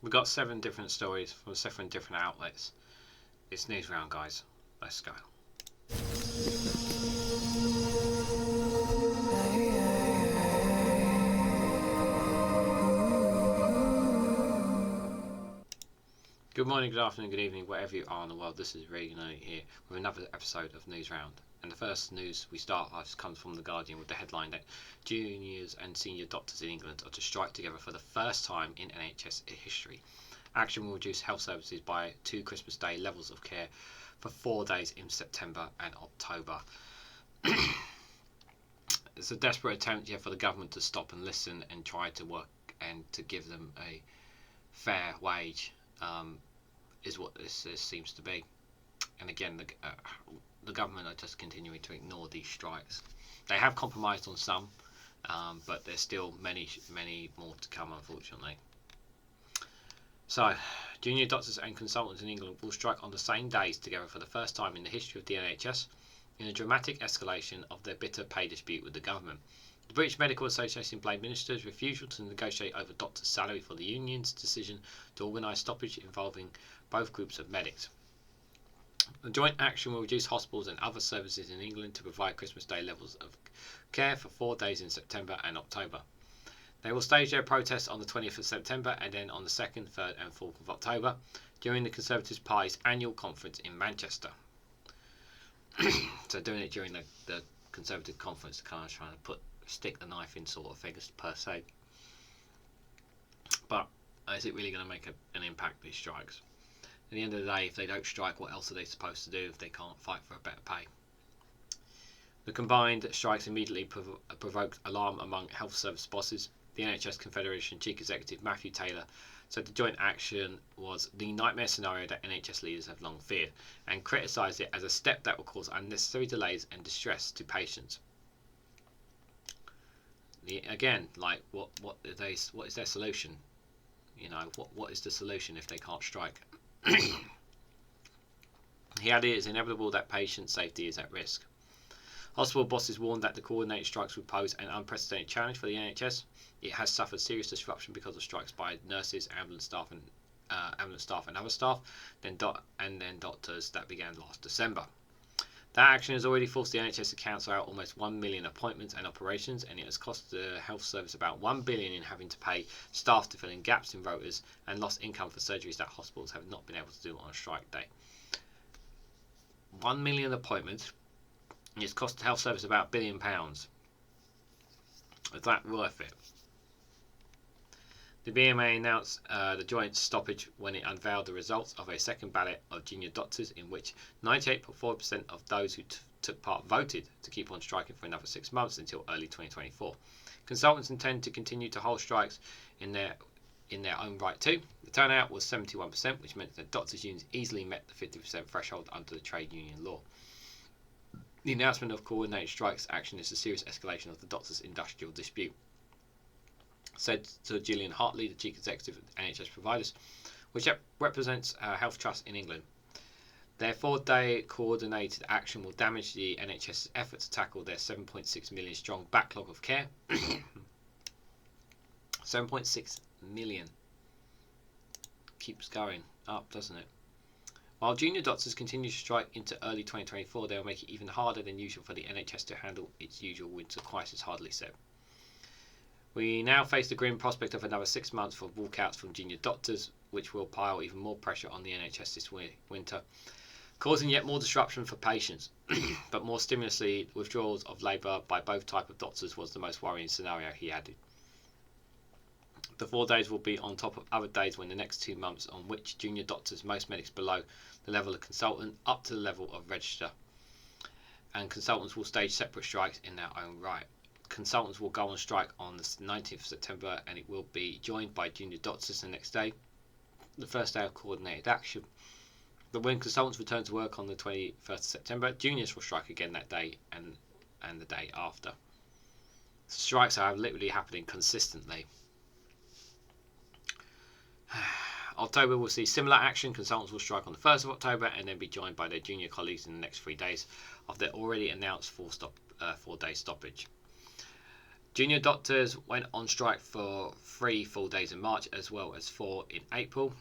We've got 7 different stories from 7 different outlets. It's Newsround, guys. Let's go. Good morning, good afternoon, good evening, wherever you are in the world. This is Regan here with another episode of Newsround. And the first news we start off comes from The Guardian with the headline that juniors and senior doctors in England are to strike together for the first time in NHS history. Action will reduce health services by 2 Christmas Day levels of care for 4 days in September and October. It's a desperate attempt for the government to stop and listen and try to work and to give them a fair wage. Is what this seems to be. And again, the government are just continuing to ignore these strikes. They have compromised on some, but there's still many more to come, unfortunately. So, junior doctors and consultants in England will strike on the same days together for the first time in the history of the NHS, in a dramatic escalation of their bitter pay dispute with the government. The British Medical Association blamed ministers' refusal to negotiate over doctors' salary for the union's decision to organise stoppage involving both groups of medics. The joint action will reduce hospitals and other services in England to provide Christmas Day levels of care for 4 days in September and October. They will stage their protests on the 20th of September and then on the 2nd, 3rd and 4th of October during the Conservative Party's annual conference in Manchester. So doing it during the Conservative conference, kind of trying to stick the knife in sort of things per se. But is it really going to make an impact, these strikes? At the end of the day, if they don't strike, what else are they supposed to do if they can't fight for a better pay? The combined strikes immediately provoked alarm among health service bosses. The NHS Confederation Chief Executive Matthew Taylor said the joint action was the nightmare scenario that NHS leaders have long feared, and criticised it as a step that will cause unnecessary delays and distress to patients. Again, like what is their solution? You know, what is the solution if they can't strike? He added, it is inevitable that patient safety is at risk. Hospital bosses warned that the coordinated strikes would pose an unprecedented challenge for the NHS. It has suffered serious disruption because of strikes by nurses, ambulance staff and other staff, then doctors that began last December. That action has already forced the NHS to cancel out almost 1 million appointments and operations, and it has cost the health service about $1 billion in having to pay staff to fill in gaps in rotas and lost income for surgeries that hospitals have not been able to do on a strike day. 1 million appointments. It's cost the health service about £1 billion. Is that worth it? The BMA announced the joint stoppage when it unveiled the results of a second ballot of junior doctors, in which 98.4% of those who took part voted to keep on striking for another 6 months until early 2024. Consultants intend to continue to hold strikes in their own right too. The turnout was 71%, which meant that doctors' unions easily met the 50% threshold under the trade union law. The announcement of coordinated strikes action is a serious escalation of the doctors' industrial dispute, said Sir Gillian Hartley, the Chief Executive of NHS Providers, which represents Health Trust in England. Their 4-day coordinated action will damage the NHS's effort to tackle their 7.6 million strong backlog of care. 7.6 million. Keeps going up, doesn't it? While junior doctors continue to strike into early 2024, they will make it even harder than usual for the NHS to handle its usual winter crisis, Hartley said. We now face the grim prospect of another 6 months for walkouts from junior doctors, which will pile even more pressure on the NHS this winter, causing yet more disruption for patients. But more stimulously, withdrawals of labour by both types of doctors was the most worrying scenario, he added. The 4 days will be on top of other days when the next 2 months on which junior doctors, most medics below the level of consultant, up to the level of register, and consultants will stage separate strikes in their own right. Consultants will go on strike on the 19th of September, and it will be joined by junior doctors the next day, the first day of coordinated action. But when consultants return to work on the 21st of September, juniors will strike again that day and the day after. Strikes are literally happening consistently. October will see similar action. Consultants will strike on the 1st of October and then be joined by their junior colleagues in the next 3 days of their already announced 4-day stoppage. Junior doctors went on strike for 3 full days in March, as well as 4 in April,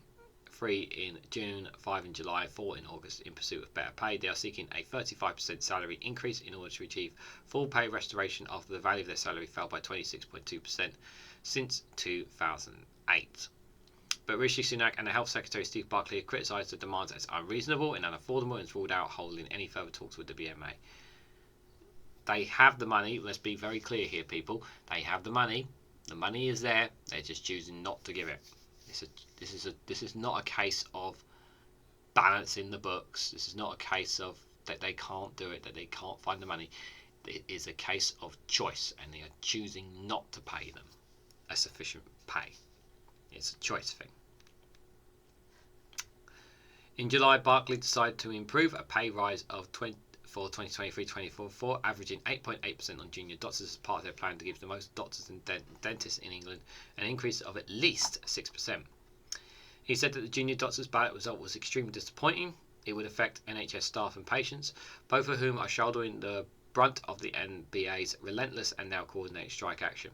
3 in June, 5 in July, 4 in August, in pursuit of better pay. They are seeking a 35% salary increase in order to achieve full pay restoration after the value of their salary fell by 26.2% since 2008. But Rishi Sunak and the Health Secretary Steve Barclay have criticised the demands as unreasonable and unaffordable and ruled out holding any further talks with the BMA. They have the money. Let's be very clear here, people. They have the money. The money is there. They're just choosing not to give it. This is not a case of balancing the books. This is not a case of that they can't do it, that they can't find the money. It is a case of choice, and they are choosing not to pay them a sufficient pay. It's a choice thing. In July, Barclay decided to improve a pay rise of 20 for 2023-2024, averaging 8.8% on junior doctors as part of their plan to give the most doctors and dentists in England an increase of at least 6%. He said that the junior doctors' ballot result was extremely disappointing. It would affect NHS staff and patients, both of whom are shouldering the brunt of the NBA's relentless and now coordinated strike action.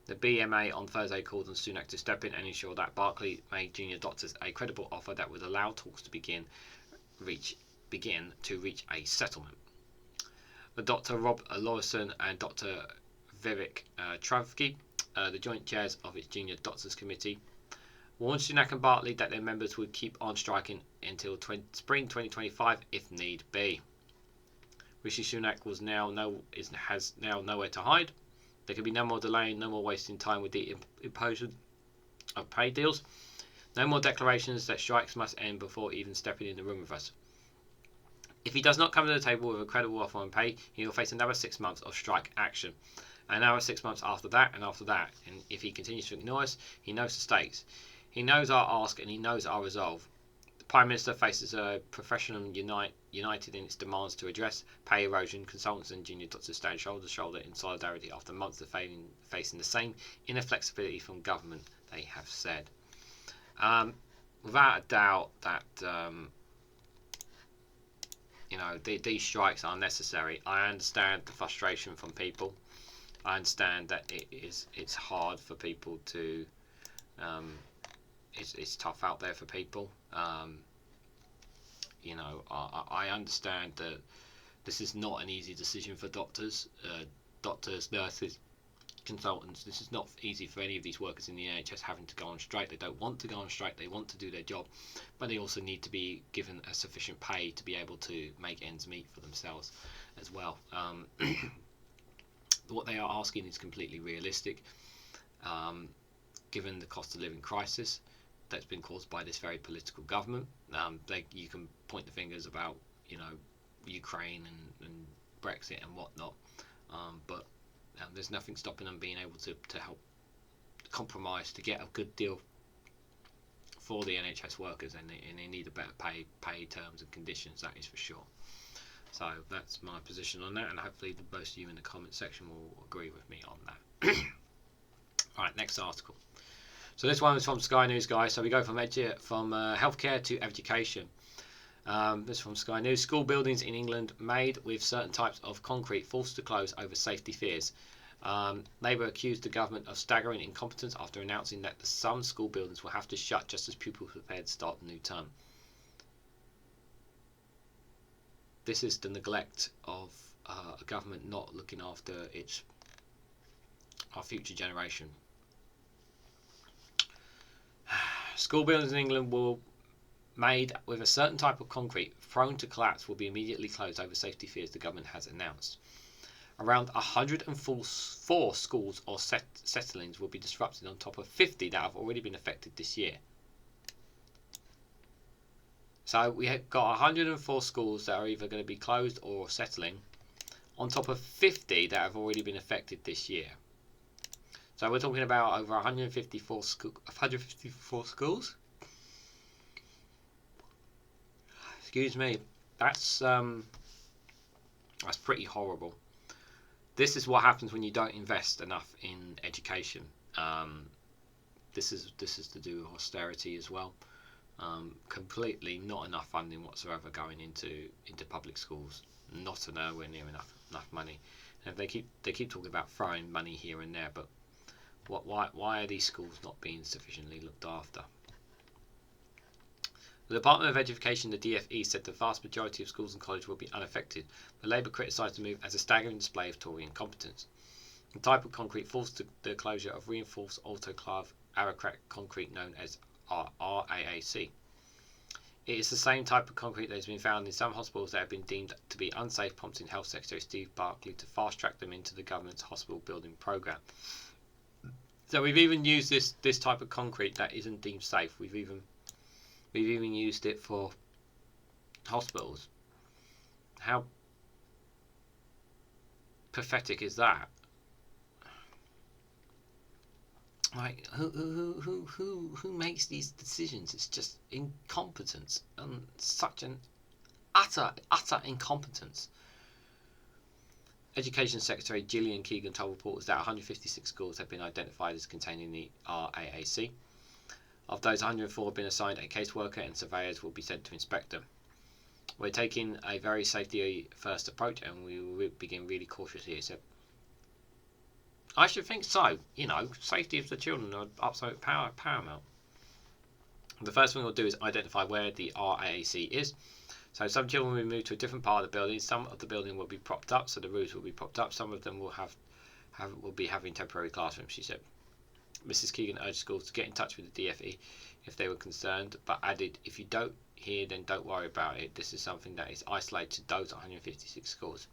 The BMA on Thursday called on Sunak to step in and ensure that Barclay made junior doctors a credible offer that would allow talks to begin to reach a settlement. Dr. Rob Lawson and Dr. Vivek Travki, the joint chairs of its Junior Doctors Committee, warned Sunak and Barclay that their members would keep on striking until spring 2025 if need be. Rishi Sunak has now nowhere to hide. There can be no more delaying, no more wasting time with the imposition of pay deals, no more declarations that strikes must end before even stepping in the room with us. If he does not come to the table with a credible offer on pay, he will face another 6 months of strike action. Another 6 months after that, and after that. And if he continues to ignore us, he knows the stakes. He knows our ask and he knows our resolve. The Prime Minister faces a profession united in its demands to address pay erosion. Consultants and junior doctors stand shoulder to shoulder in solidarity after months of facing the same inflexibility from government, they have said. Without a doubt that these strikes are necessary. I understand the frustration from people. I understand that it's hard for people to it's tough out there for people. I understand that this is not an easy decision for doctors, nurses, consultants. This is not easy for any of these workers in the NHS having to go on strike. They don't want to go on strike. They want to do their job, but they also need to be given a sufficient pay to be able to make ends meet for themselves as well. What they are asking is completely realistic, given the cost of living crisis that's been caused by this very political government. You can point the fingers about Ukraine and Brexit and whatnot, but there's nothing stopping them being able to help compromise to get a good deal for the NHS workers, and they need a better pay terms and conditions, that is for sure. So that's my position on that, and hopefully most of you in the comment section will agree with me on that. Alright, next article. So this one is from Sky News, guys. So we go from healthcare to education. This is from Sky News. School buildings in England made with certain types of concrete forced to close over safety fears. Labour accused the government of staggering incompetence after announcing that some school buildings will have to shut just as pupils prepare to start the new term. This is the neglect of a government not looking after our future generation. School buildings in England will made with a certain type of concrete prone to collapse will be immediately closed over safety fears, the government has announced. Around 104 schools or settlings will be disrupted on top of 50 that have already been affected this year. So we have got 104 schools that are either going to be closed or settling on top of 50 that have already been affected this year. So we're talking about over 154 schools. Excuse me. That's pretty horrible. This is what happens when you don't invest enough in education. This is to do with austerity as well. Completely not enough funding whatsoever going into public schools. Not nowhere near enough money. And they keep talking about throwing money here and there, but why are these schools not being sufficiently looked after? The Department of Education, the DfE, said the vast majority of schools and colleges will be unaffected, but Labour criticised the move as a staggering display of Tory incompetence. The type of concrete forced the closure of reinforced autoclave aerocrat concrete known as RAAC. It is the same type of concrete that has been found in some hospitals that have been deemed to be unsafe, prompting Health Secretary Steve Barclay to fast-track them into the government's hospital building programme. So we've even used this type of concrete that isn't deemed safe. We've even used it for hospitals. How pathetic is that? Like, who makes these decisions? It's just incompetence, and such an utter incompetence. Education Secretary Gillian Keegan told reporters that 156 schools have been identified as containing the RAAC. Of those, 104 have been assigned a caseworker, and surveyors will be sent to inspect them. We're taking a very safety-first approach, and we will begin really cautiously, he said. I should think so. Safety of the children are absolute paramount. The first thing we'll do is identify where the RAAC is. So some children will be moved to a different part of the building. Some of the building will be propped up, so the roofs will be propped up. Some of them will be having temporary classrooms, she said. Mrs. Keegan urged schools to get in touch with the DfE if they were concerned, but added, if you don't hear, then don't worry about it. This is something that is isolated to those 156 schools.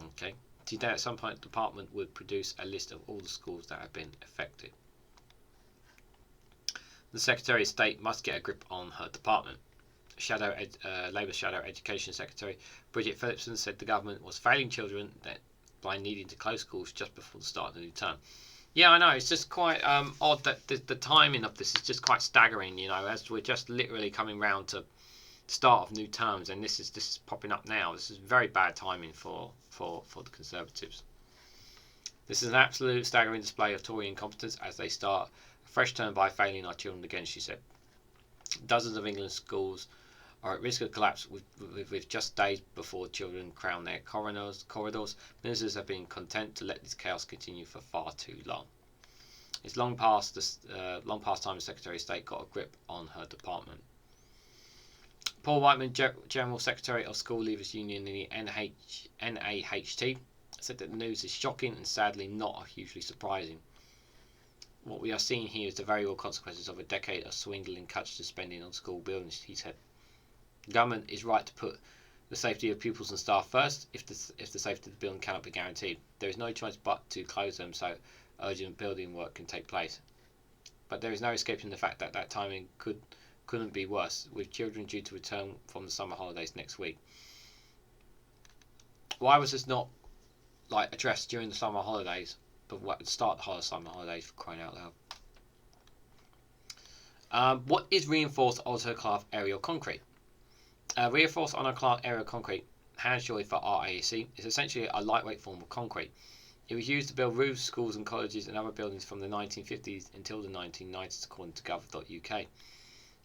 Okay. Today, at some point, the department would produce a list of all the schools that have been affected. The Secretary of State must get a grip on her department. Labour Shadow Education Secretary Bridget Phillipson said the government was failing children by needing to close schools just before the start of the new term. Yeah, I know, it's just quite odd that the timing of this is just quite staggering, as we're just literally coming round to start of new terms, and this is popping up now. This is very bad timing for the Conservatives. This is an absolute staggering display of Tory incompetence as they start a fresh term by failing our children again, she said. Dozens of England's schools are at risk of collapse with just days before children crown their corridors. Ministers have been content to let this chaos continue for far too long. It's long past time the Secretary of State got a grip on her department. Paul Whiteman, General Secretary of School Leavers Union in the NAHT, said that the news is shocking and sadly not hugely surprising. What we are seeing here is the very real consequences of a decade of swindling cuts to spending on school buildings, he said. The government is right to put the safety of pupils and staff first if the safety of the building cannot be guaranteed. There is no choice but to close them so urgent building work can take place. But there is no escaping the fact that timing couldn't be worse, with children due to return from the summer holidays next week. Why was this not addressed during the summer holidays, but start the summer holidays, for crying out loud? What is reinforced autoclave aerial concrete? Reinforced autoclave aerial concrete, hand-shorted for RAAC, is essentially a lightweight form of concrete. It was used to build roofs, schools and colleges and other buildings from the 1950s until the 1990s, according to gov.uk.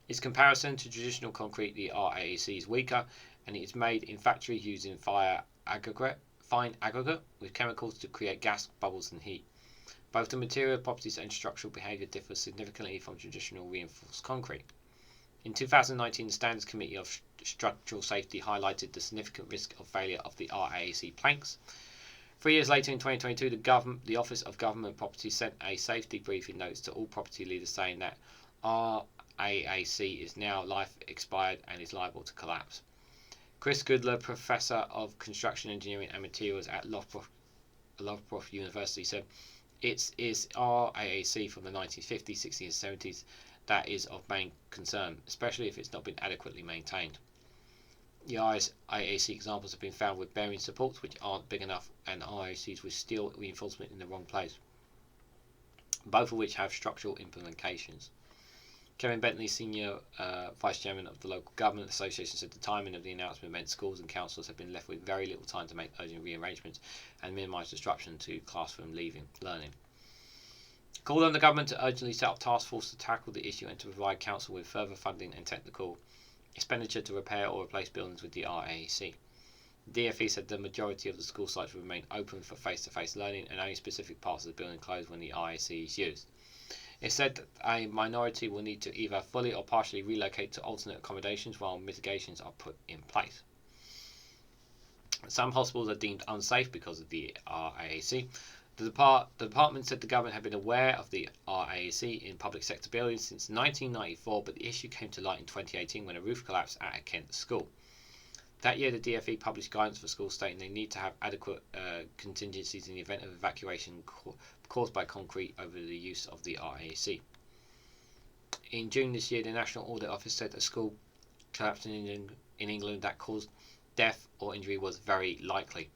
Its comparison to traditional concrete, the RAAC, is weaker, and it is made in factories using fine aggregate with chemicals to create gas, bubbles and heat. Both the material properties and structural behaviour differ significantly from traditional reinforced concrete. In 2019, the Standards Committee of Structural Safety highlighted the significant risk of failure of the RAAC planks. 3 years later, in 2022, the Office of Government Property sent a safety briefing notice to all property leaders saying that RAAC is now life expired and is liable to collapse. Chris Goodler, Professor of Construction Engineering and Materials at Loughborough University, said it is RAAC from the 1950s, 60s and 70s that is of main concern, especially if it's not been adequately maintained. The RAAC examples have been found with bearing supports which aren't big enough and RAACs with steel reinforcement in the wrong place, both of which have structural implications. Kevin Bentley, Senior Vice Chairman of the Local Government Association, said the timing of the announcement meant schools and councils have been left with very little time to make urgent rearrangements and minimise disruption to classroom learning. Called on the government to urgently set up task force to tackle the issue and to provide council with further funding and technical expenditure to repair or replace buildings with the RAAC. The DfE said the majority of the school sites will remain open for face-to-face learning and only specific parts of the building closed when the RAC is used. It said that a minority will need to either fully or partially relocate to alternate accommodations while mitigations are put in place. Some hospitals are deemed unsafe because of the RAC. The department said the government had been aware of the RAC in public sector buildings since 1994, but the issue came to light in 2018 when a roof collapsed at a Kent school. That year, the DfE published guidance for schools stating they need to have adequate contingencies in the event of evacuation caused by concrete over the use of the RAC. In June this year, the National Audit Office said a school collapse in England that caused death or injury was very likely,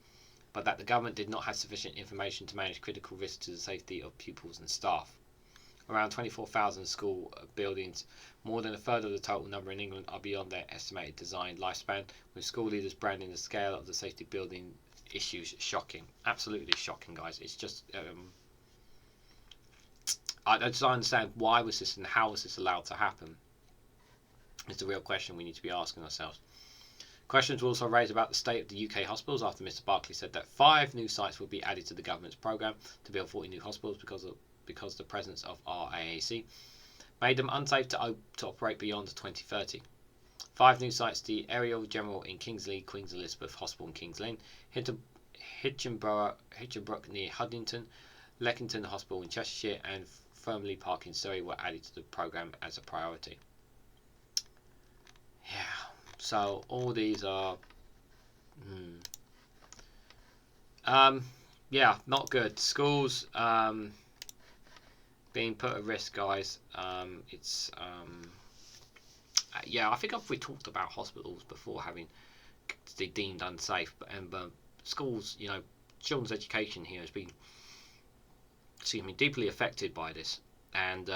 but that the government did not have sufficient information to manage critical risks to the safety of pupils and staff. Around 24,000 school buildings, more than a third of the total number in England, are beyond their estimated design lifespan, with school leaders branding the scale of the safety building issues shocking. Absolutely shocking, guys. It's just I don't understand why was this and how was this allowed to happen. It's the real question we need to be asking ourselves. Questions were also raised about the state of the UK hospitals after Mr Barclay said that 5 new sites will be added to the government's programme to build 40 new hospitals because the presence of RAAC made them unsafe to operate beyond 2030. 5 new sites: the Ariel General in Kingsley, Queen Elizabeth Hospital in Kings Lane, Hitchinbrook near Huddington, Leckington Hospital in Cheshire and Firmley Park in Surrey were added to the programme as a priority. Yeah, so all these are yeah, not good. Schools being put at risk, guys. It's yeah, I think we talked about hospitals before having deemed unsafe, but schools, you know, children's education here has been, deeply affected by this, and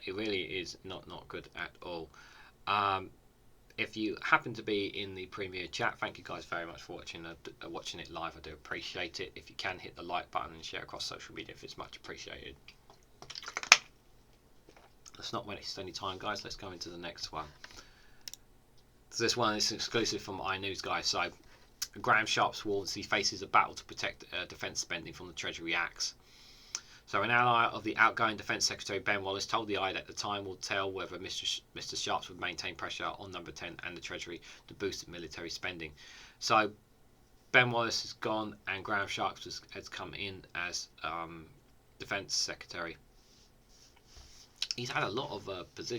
it really is not good at all. If you happen to be in the Premier chat, thank you guys very much for watching it live. I do appreciate it. If you can, hit the like button and share across social media if it's much appreciated. Let's not waste any time, guys. Let's go into the next one. So this one is exclusive from iNews, guys. So Graham Shapps warns he faces a battle to protect defence spending from the Treasury axe. So an ally of the outgoing Defence Secretary Ben Wallace told the Eye that the time will tell whether Mr Shapps would maintain pressure on Number 10 and the Treasury to boost military spending. So Ben Wallace has gone and Graham Shapps has come in as Defence Secretary. He's had a lot of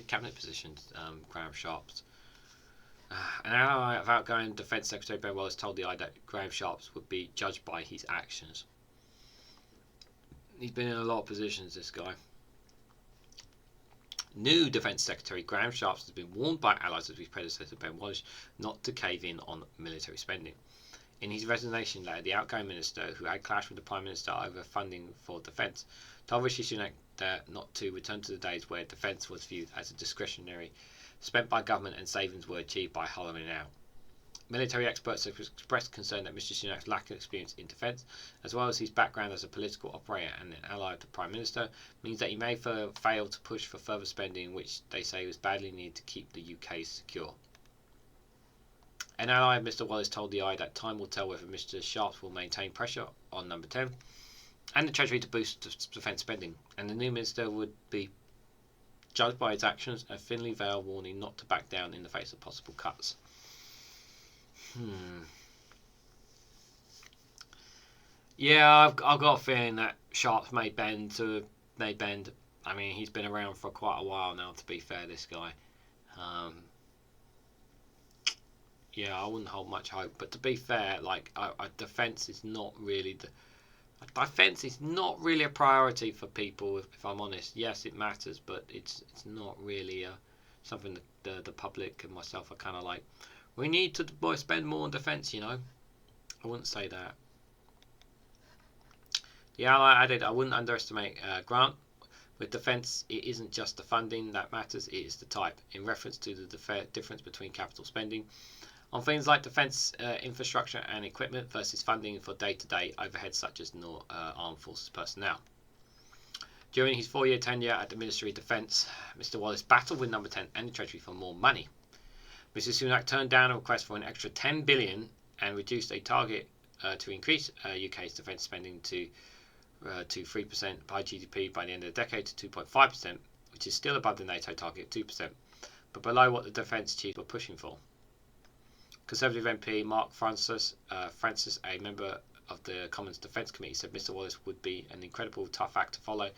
cabinet positions, Graham Shapps. An ally of outgoing Defence Secretary Ben Wallace told the Eye that Graham Shapps would be judged by his actions. He's been in a lot of positions, this guy. New Defence Secretary Graham Shapps has been warned by allies of his predecessor Ben Wallace not to cave in on military spending. In his resignation letter, the outgoing minister, who had clashed with the Prime Minister over funding for defence, told Rishi Sunak not to return to the days where defence was viewed as a discretionary spent by government and savings were achieved by hollowing out. Military experts have expressed concern that Mr Sunak's lack of experience in defence, as well as his background as a political operator and an ally of the Prime Minister, means that he may fail to push for further spending, which they say was badly needed to keep the UK secure. An ally of Mr Wallace told the Eye that time will tell whether Mr Shapps will maintain pressure on Number 10 and the Treasury to boost defence spending, and the new minister would be judged by his actions, a thinly veiled warning not to back down in the face of possible cuts. Yeah, I've got a feeling that Shapps may bend. I mean, he's been around for quite a while now, to be fair, this guy. Yeah, I wouldn't hold much hope. But to be fair, like, defence is not really a priority for people, if I'm honest. Yes, it matters, but it's not really something that the public and myself are kind of like, we need to spend more on defence, you know. I wouldn't say that. The ally added, I wouldn't underestimate Grant. With defence, it isn't just the funding that matters, it is the type, in reference to the difference between capital spending on things like defence infrastructure and equipment versus funding for day-to-day overheads such as armed forces personnel. During his 4-year tenure at the Ministry of Defence, Mr Wallace battled with Number 10 and the Treasury for more money. Mrs Sunak turned down a request for an extra 10 billion and reduced a target to increase UK's defence spending to 3% by GDP by the end of the decade to 2.5%, which is still above the NATO target of 2%, but below what the defence chiefs were pushing for. Conservative MP Mark Francis, a member of the Commons Defence Committee, said Mr Wallace would be an incredible tough act to follow,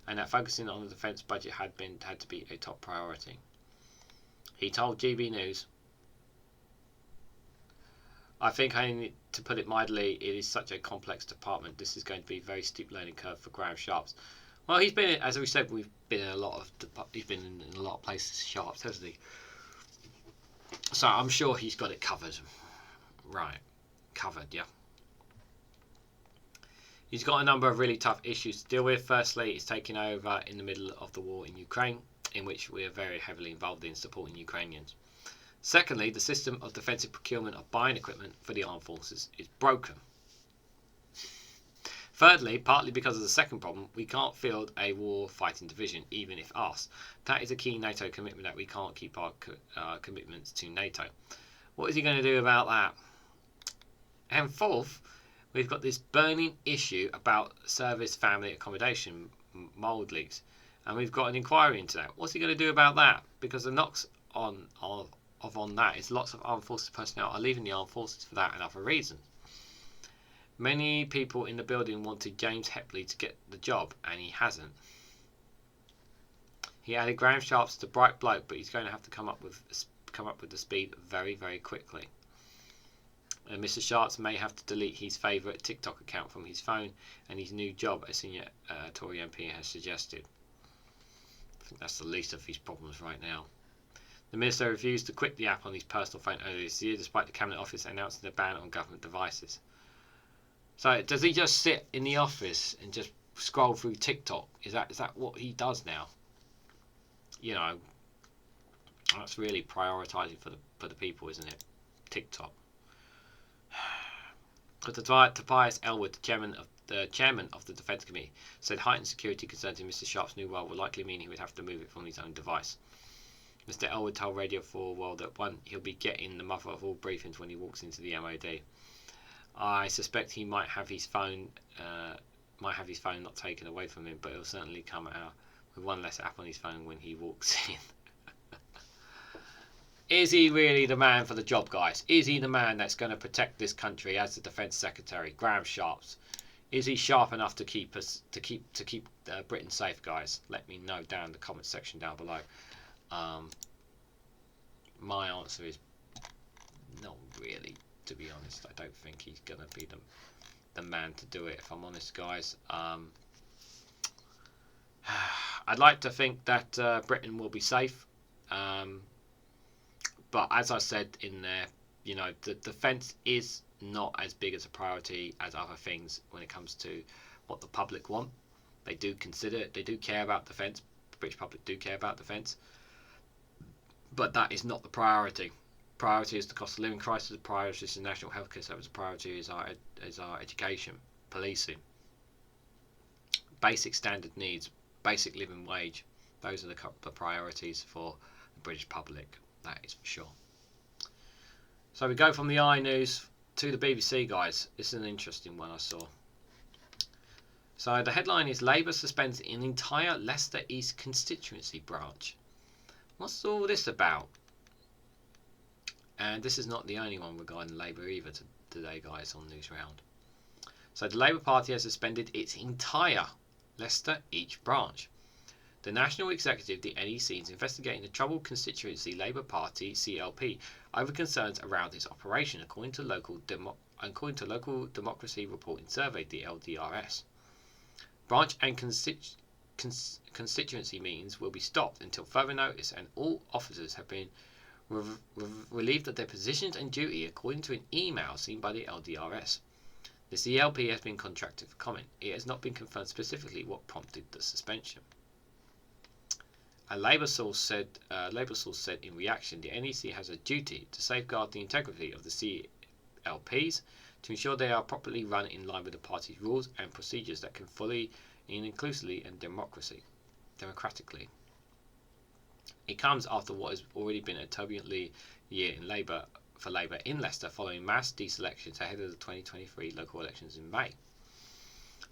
and that focusing on the defence budget had to be a top priority. He told GB News, "I think, only to put it mildly, it is such a complex department. This is going to be a very steep learning curve for Graham Shapps." Well, he's been, as we said, he's been in a lot of places, Shapps, hasn't he? So I'm sure he's got it covered. Right, covered, yeah. He's got a number of really tough issues to deal with. Firstly, he's taking over in the middle of the war in Ukraine, in which we are very heavily involved in supporting Ukrainians. Secondly, the system of defensive procurement of buying equipment for the armed forces is broken. Thirdly, partly because of the second problem, we can't field a war-fighting division, even if asked. That is a key NATO commitment that we can't keep our commitments to NATO. What is he going to do about that? And fourth, we've got this burning issue about service family accommodation mould leaks, and we've got an inquiry into that. What's he going to do about that? Because the knocks on that is lots of armed forces personnel are leaving the armed forces for that and other reasons. Many people in the building wanted James Hepley to get the job, and he hasn't. He added Graham Shapps is a bright bloke, but he's going to have to come up with the speed very, very quickly. And Mr Shapps may have to delete his favourite TikTok account from his phone and his new job, a senior Tory MP has suggested. I think that's the least of his problems right now. The minister refused to quit the app on his personal phone earlier this year, despite the Cabinet Office announcing a ban on government devices. So does he just sit in the office and just scroll through TikTok? Is that what he does now? You know, that's really prioritising for the people, isn't it? TikTok. But Tobias Elwood, the chairman of the Defence Committee, said heightened security concerns in Mr Shapps' new role would likely mean he would have to move it from his own device. Mr Elwood told Radio 4 World that he'll be getting the mother of all briefings when he walks into the MOD. I suspect he might have his phone not taken away from him, but he'll certainly come out with one less app on his phone when he walks in. Is he really the man for the job, guys? Is he the man that's going to protect this country as the Defence Secretary, Graham Shapps? Is he sharp enough to keep Britain safe, guys? Let me know down in the comment section down below. My answer is not really, to be honest. I don't think he's going to be the man to do it, if I'm honest, guys. I'd like to think that Britain will be safe. But as I said in there, you know, the defence is not as big as a priority as other things when it comes to what the public want. They do care about defence. The British public do care about defence. But that is not the priority. Priority is the cost of living crisis. The priority is the national healthcare service. The priority is our education, policing, basic standard needs, basic living wage. Those are the priorities for the British public. That is for sure. So we go from the iNews to the BBC, guys. This is an interesting one I saw. So the headline is Labour suspends an entire Leicester East constituency branch. What's all this about? And this is not the only one regarding Labour either today, guys, on Newsround. So the Labour Party has suspended its entire Leicester East branch. The National Executive, the NEC, is investigating the troubled constituency Labour Party (CLP) over concerns around its operation, according to local Democracy Reporting Survey, the LDRS. Branch and constituency meetings will be stopped until further notice, and all officers have been relieved of their positions and duty, according to an email seen by the LDRS. The CLP has been contracted for comment. It has not been confirmed specifically what prompted the suspension. A Labour source said in reaction, the NEC has a duty to safeguard the integrity of the CLPs, to ensure they are properly run in line with the party's rules and procedures that can fully and inclusively and democratically. It comes after what has already been a turbulent year in Labour in Leicester following mass deselections ahead of the 2023 local elections in May.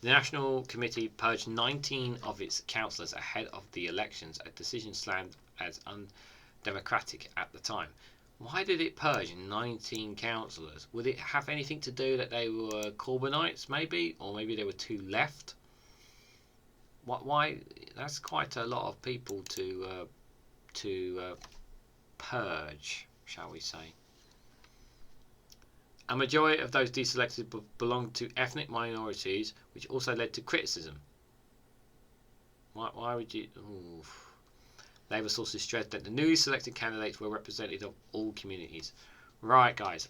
The National Committee purged 19 of its councillors ahead of the elections, a decision slammed as undemocratic at the time. Why did it purge 19 councillors? Would it have anything to do that they were Corbynites, maybe? Or maybe they were too left? Why? That's quite a lot of people to purge, shall we say. A majority of those deselected belonged to ethnic minorities, which also led to criticism. Why would you... Ooh. Labour sources stressed that the newly selected candidates were representative of all communities. Right, guys.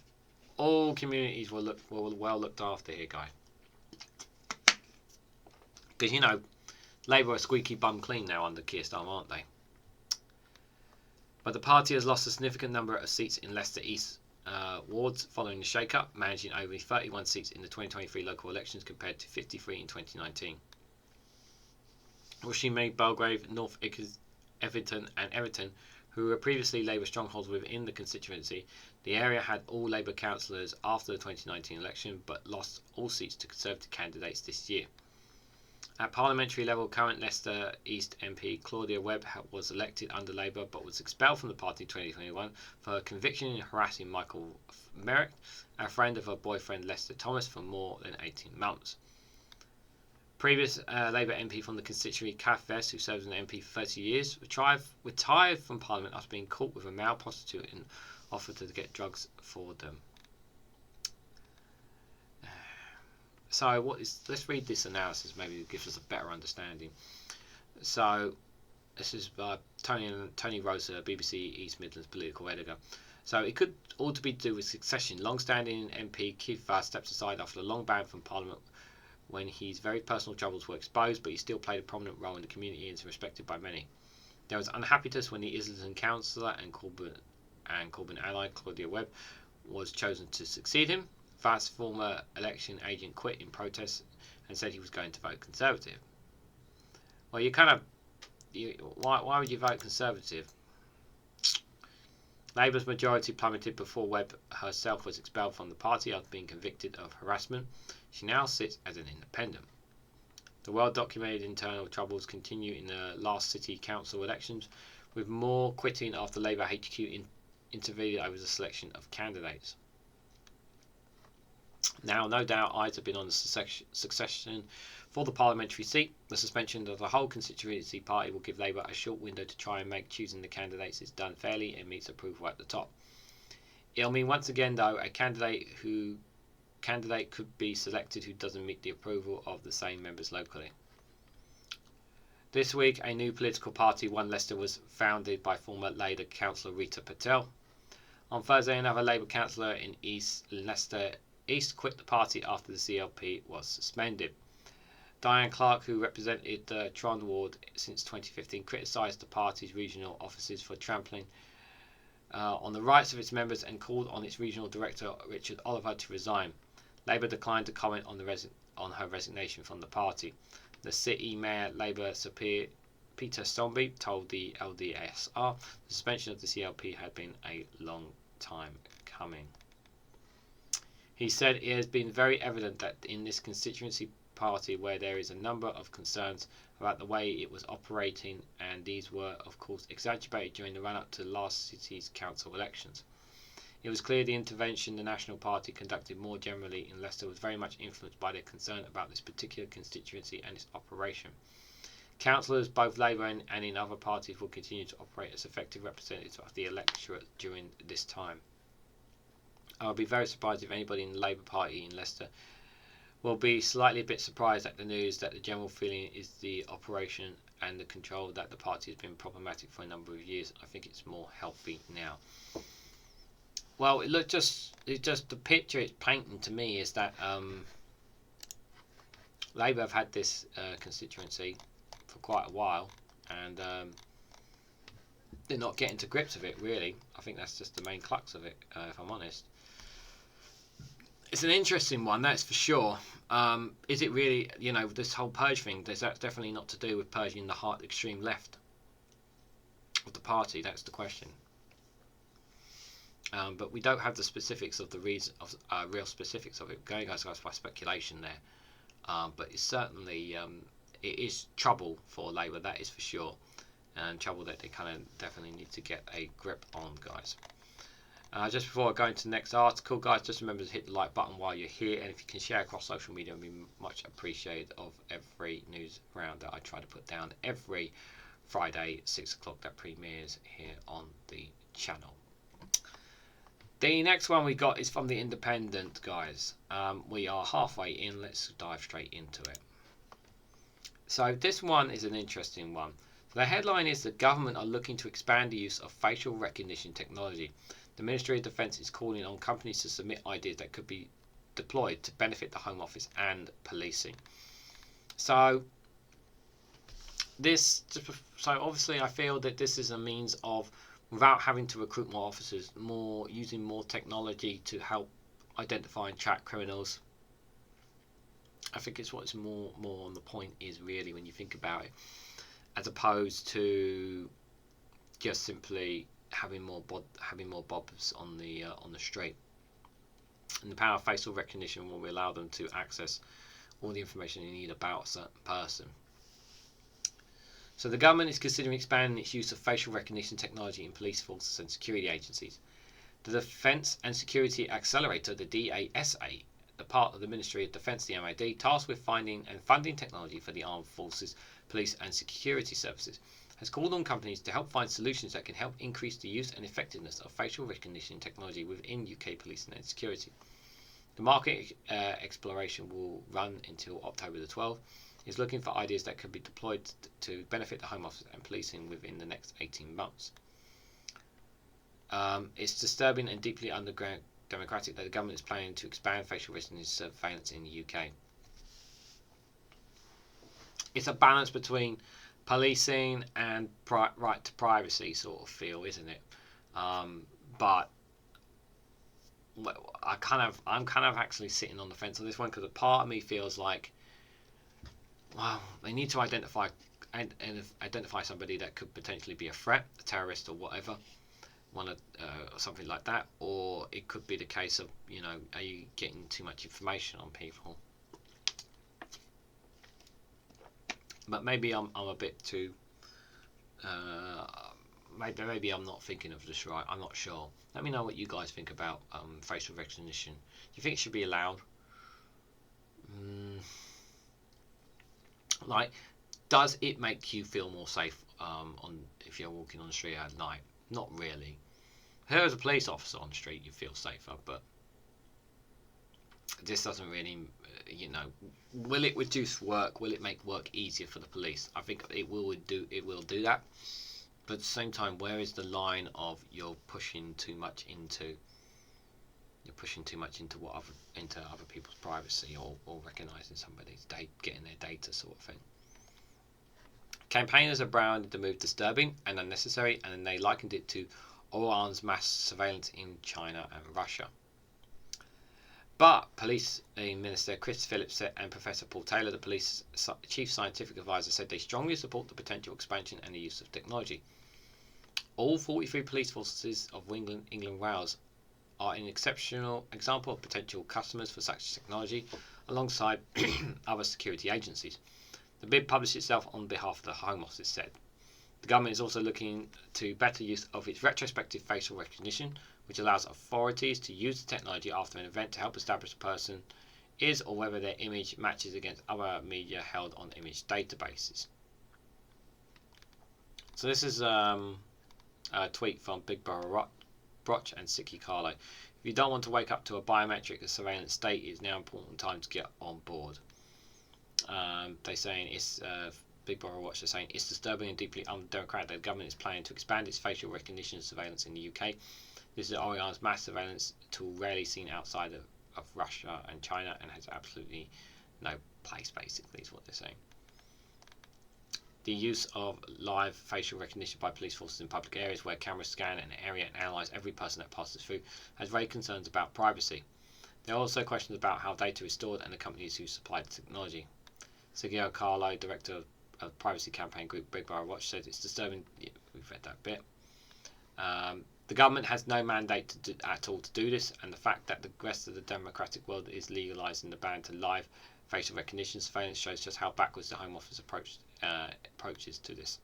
All communities were well looked after here, guys. Because, you know, Labour are squeaky bum clean now under Keir Starmer, aren't they? But the party has lost a significant number of seats in Leicester East wards following the shake-up, managing only 31 seats in the 2023 local elections compared to 53 in 2019. Rishi, Belgrave, North Everton and Everton, who were previously Labour strongholds within the constituency. The area had all Labour councillors after the 2019 election, but lost all seats to Conservative candidates this year. At parliamentary level, current Leicester East MP Claudia Webb was elected under Labour but was expelled from the party in 2021 for her conviction in harassing Michael Merrick, a friend of her boyfriend Lester Thomas, for more than 18 months. Previous Labour MP from the constituency, Kath Vest, who served as an MP for 30 years, retired from Parliament after being caught with a male prostitute and offered to get drugs for them. So let's read this analysis, maybe it gives us a better understanding. So this is by Tony Rosa, BBC East Midlands political editor. So it could all to be to do with succession. Long-standing MP Keith Vast steps aside after a long ban from Parliament when his very personal troubles were exposed, but he still played a prominent role in the community and is respected by many. There was unhappiness when the Islington councillor and Corbyn ally Claudia Webb was chosen to succeed him. Vast's former election agent quit in protest and said he was going to vote Conservative. Well, why would you vote Conservative? Labour's majority plummeted before Webb herself was expelled from the party after being convicted of harassment. She now sits as an independent. The well-documented internal troubles continue in the last city council elections, with more quitting after Labour HQ intervened over the selection of candidates. Now, no doubt, eyes have been on the succession for the parliamentary seat. The suspension of the whole constituency party will give Labour a short window to try and make choosing the candidates is done fairly and meets approval at the top. It'll mean once again, though, a candidate could be selected who doesn't meet the approval of the same members locally. This week, a new political party, One Leicester, was founded by former Labour councillor Rita Patel. On Thursday, another Labour councillor in Leicester East quit the party after the CLP was suspended. Diane Clark, who represented the Tron ward since 2015, criticised the party's regional offices for trampling on the rights of its members and called on its regional director Richard Oliver to resign. Labour declined to comment on her resignation from the party. The city mayor, Labour Sir Peter Stormby, told the LDSR the suspension of the CLP had been a long time coming. He said it has been very evident that in this constituency party where there is a number of concerns about the way it was operating, and these were of course exacerbated during the run-up to last city's council elections. It was clear the intervention the National Party conducted more generally in Leicester was very much influenced by their concern about this particular constituency and its operation. Councillors, both Labour and in other parties, will continue to operate as effective representatives of the electorate during this time. I would be very surprised if anybody in the Labour Party in Leicester will be slightly a bit surprised at the news that the general feeling is the operation and the control that the party has been problematic for a number of years. I think it's more healthy now. Well, it just the picture it's painting to me is that Labour have had this constituency for quite a while, and they're not getting to grips with it, really. I think that's just the main crux of it, if I'm honest. It's an interesting one, that's for sure. Is it really, this whole purge thing, that's definitely not to do with purging the extreme left of the party? That's the question. But we don't have the specifics of the reason, of real specifics of it. Going guys by speculation there. But it's certainly it is trouble for Labour, that is for sure, and trouble that they kind of definitely need to get a grip on, guys. Just before I go into the next article, guys, just remember to hit the like button while you're here, and if you can share across social media, it would be much appreciated of every news round that I try to put down every Friday, 6 o'clock, that premieres here on the channel. The next one we got is from The Independent, guys. We are halfway in, let's dive straight into it. So this one is an interesting one. The headline is the government are looking to expand the use of facial recognition technology. The Ministry of Defence is calling on companies to submit ideas that could be deployed to benefit the Home Office and policing. So obviously I feel that this is a means of, without having to recruit more officers, using more technology to help identify and track criminals. I think it's what's more on the point is, really, when you think about it, as opposed to just simply having more bobs on the street. And the power of facial recognition will allow them to access all the information you need about a certain person. So the government is considering expanding its use of facial recognition technology in police forces and security agencies. The Defence and Security Accelerator, the DASA, the part of the Ministry of Defence, the MOD, tasked with finding and funding technology for the armed forces, police and security services, has called on companies to help find solutions that can help increase the use and effectiveness of facial recognition technology within UK policing and security. The market exploration will run until October the 12th. Is looking for ideas that could be deployed to benefit the Home Office and policing within the next 18 months. It's disturbing and deeply undemocratic that the government is planning to expand facial recognition surveillance in the UK. It's a balance between policing and right to privacy, sort of feel, isn't it? But I'm kind of actually sitting on the fence on this one, because a part of me feels like, well, they need to identify somebody that could potentially be a threat, a terrorist or whatever, something like that. Or it could be the case of, are you getting too much information on people? But maybe I'm a bit too. Maybe I'm not thinking of this right. I'm not sure. Let me know what you guys think about facial recognition. Do you think it should be allowed? Like, does it make you feel more safe if you're walking on the street at night? Not really. If there was a police officer on the street, you feel safer, but this doesn't really, will it reduce work? Will it make work easier for the police? I think it will do that. But at the same time, where is the line of you're pushing too much into into other people's privacy, or recognising somebody's getting their data, sort of thing. Campaigners have branded the move disturbing and unnecessary, and they likened it to Iran's mass surveillance in China and Russia. But Police Minister Chris Phillips and Professor Paul Taylor, the police chief scientific advisor, said they strongly support the potential expansion and the use of technology. All 43 police forces of England and Wales are an exceptional example of potential customers for such technology, alongside other security agencies. The bid published itself on behalf of the Home Office said. The government is also looking to better use of its retrospective facial recognition, which allows authorities to use the technology after an event to help establish a person is or whether their image matches against other media held on image databases. So this is a tweet from Big Brother Broch and Siki Carlo. If you don't want to wake up to a biometric surveillance state, it is now important time to get on board. They're saying it's Big Brother Watch is saying it's disturbing and deeply undemocratic that the government is planning to expand its facial recognition surveillance in the UK. This is Iran's mass surveillance tool, rarely seen outside of Russia and China, and has absolutely no place, basically, is what they're saying. The use of live facial recognition by police forces in public areas where cameras scan an area and analyse every person that passes through has raised concerns about privacy. There are also questions about how data is stored and the companies who supply the technology. Sergio Carlo, director of privacy campaign group Big Brother Watch, said it's disturbing. Yeah, we've read that bit. The government has no mandate at all to do this, and the fact that the rest of the democratic world is legalising the ban to live facial recognition surveillance shows just how backwards the Home Office approaches to this.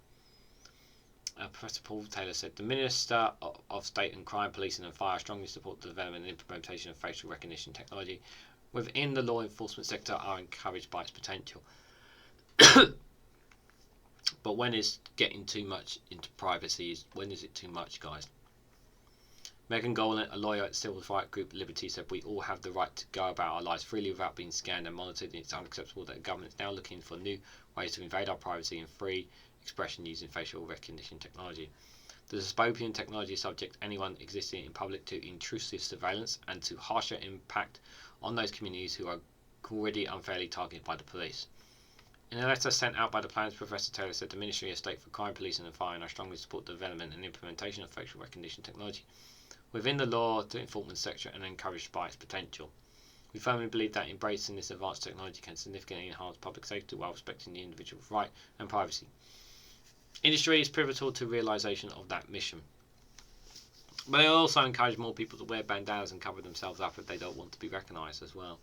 Professor Paul Taylor said, the Minister of State and Crime, Policing and Fire strongly support the development and implementation of facial recognition technology within the law enforcement sector are encouraged by its potential. But when is getting too much into privacy? When is it too much, guys? Regan, a lawyer at the civil rights group Liberty, said, we all have the right to go about our lives freely without being scanned and monitored, and it's unacceptable that the government is now looking for new ways to invade our privacy and free expression using facial recognition technology. The dystopian technology subjects anyone existing in public to intrusive surveillance and to harsher impact on those communities who are already unfairly targeted by the police. In a letter sent out by the plans, Professor Taylor said the Ministry of State for Crime, Policing and Fire and I strongly support the development and implementation of facial recognition technology within the law to enforcement sector and encouraged by its potential. We firmly believe that embracing this advanced technology can significantly enhance public safety while respecting the individual's right and privacy. Industry is pivotal to realisation of that mission. But they also encourage more people to wear bandanas and cover themselves up if they don't want to be recognised as well.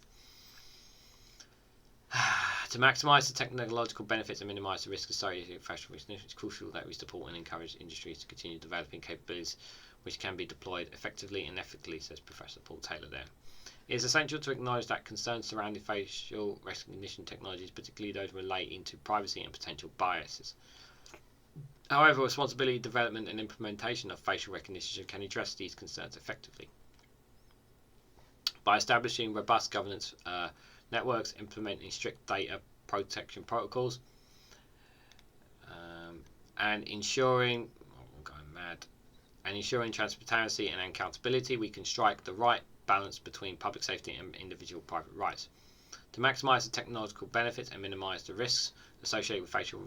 To maximise the technological benefits and minimise the risk associated with facial recognition, it's crucial that we support and encourage industries to continue developing capabilities which can be deployed effectively and ethically, says Professor Paul Taylor there. It is essential to acknowledge that concerns surrounding facial recognition technologies, particularly those relating to privacy and potential biases. However, responsibility, development and implementation of facial recognition can address these concerns effectively. By establishing robust governance networks, implementing strict data protection protocols, and ensuring transparency and accountability, we can strike the right balance between public safety and individual private rights. To maximise the technological benefits and minimise the risks associated with facial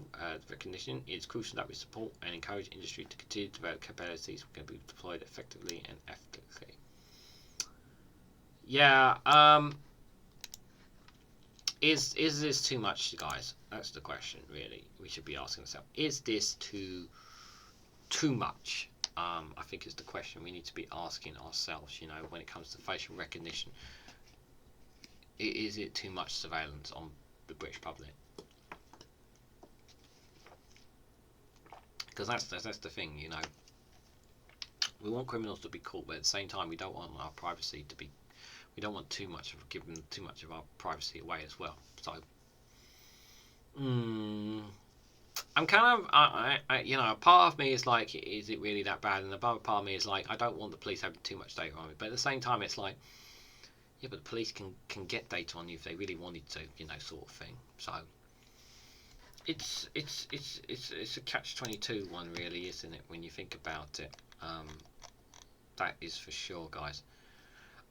recognition, it is crucial that we support and encourage industry to continue to develop capabilities that can be deployed effectively and ethically. Yeah, is this too much, guys? That's the question, really. We should be asking ourselves. Is this too much? I think is the question we need to be asking ourselves, you know, when it comes to facial recognition. Is it too much surveillance on the British public? Because that's the thing, you know. We want criminals to be caught, but at the same time, we don't want our privacy to be. We don't want giving too much of our privacy away as well. So, I'm kind of, you know, part of me is like, is it really that bad? And the other part of me is like, I don't want the police having too much data on me. But at the same time, it's like, yeah, but the police can get data on you if they really wanted to, you know, sort of thing. So, it's a catch-22 one, really, isn't it? When you think about it, that is for sure, guys.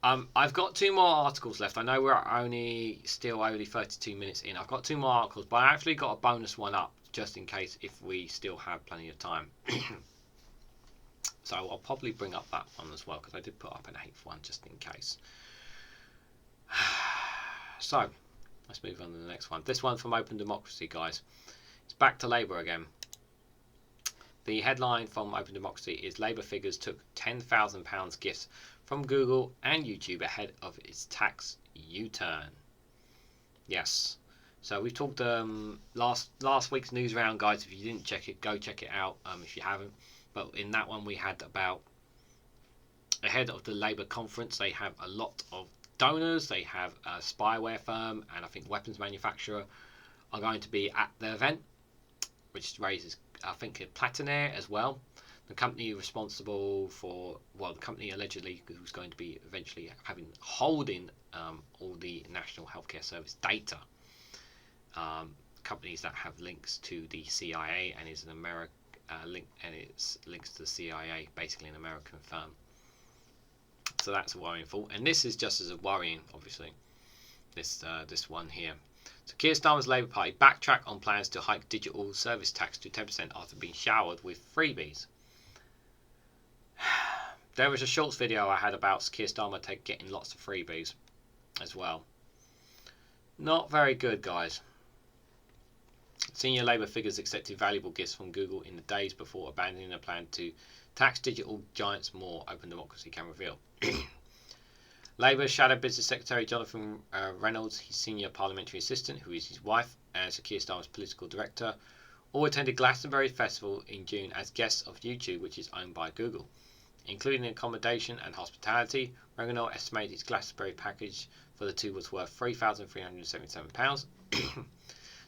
I've got 2 more articles left. I know we're only 32 minutes in. I've got 2 more articles, but I actually got a bonus one up just in case if we still have plenty of time. So I'll probably bring up that one as well because I did put up an 8th one just in case. So let's move on to the next one. This one from Open Democracy, guys. It's back to Labour again. The headline from Open Democracy is Labour figures took £10,000 gifts from Google and YouTube ahead of its tax U-turn. Yes. So we talked last week's Newsround, guys. If you didn't check it, go check it out if you haven't. But in that one we had about ahead of the Labour conference, they have a lot of donors. They have a spyware firm and I think weapons manufacturer are going to be at the event, which raises, I think, a Platinair as well. The company responsible for, well, the company allegedly who's going to be eventually holding all the National Healthcare Service data. Companies that have links to the CIA and is an it's links to the CIA, basically an American firm. So that's a worrying thought, and this is just as worrying, obviously. This one here. So Keir Starmer's Labour Party backtrack on plans to hike digital service tax to 10% after being showered with freebies. There was a Shorts video I had about Keir Starmer getting lots of freebies as well. Not very good, guys. Senior Labour figures accepted valuable gifts from Google in the days before abandoning a plan to tax digital giants more, Open Democracy can reveal. Labour Shadow Business Secretary Jonathan Reynolds, his senior parliamentary assistant, who is his wife, and Sir Keir Starmer's political director, all attended Glastonbury Festival in June as guests of YouTube, which is owned by Google. Including accommodation and hospitality, Regan estimated its Glastonbury package for the two was worth £3,377,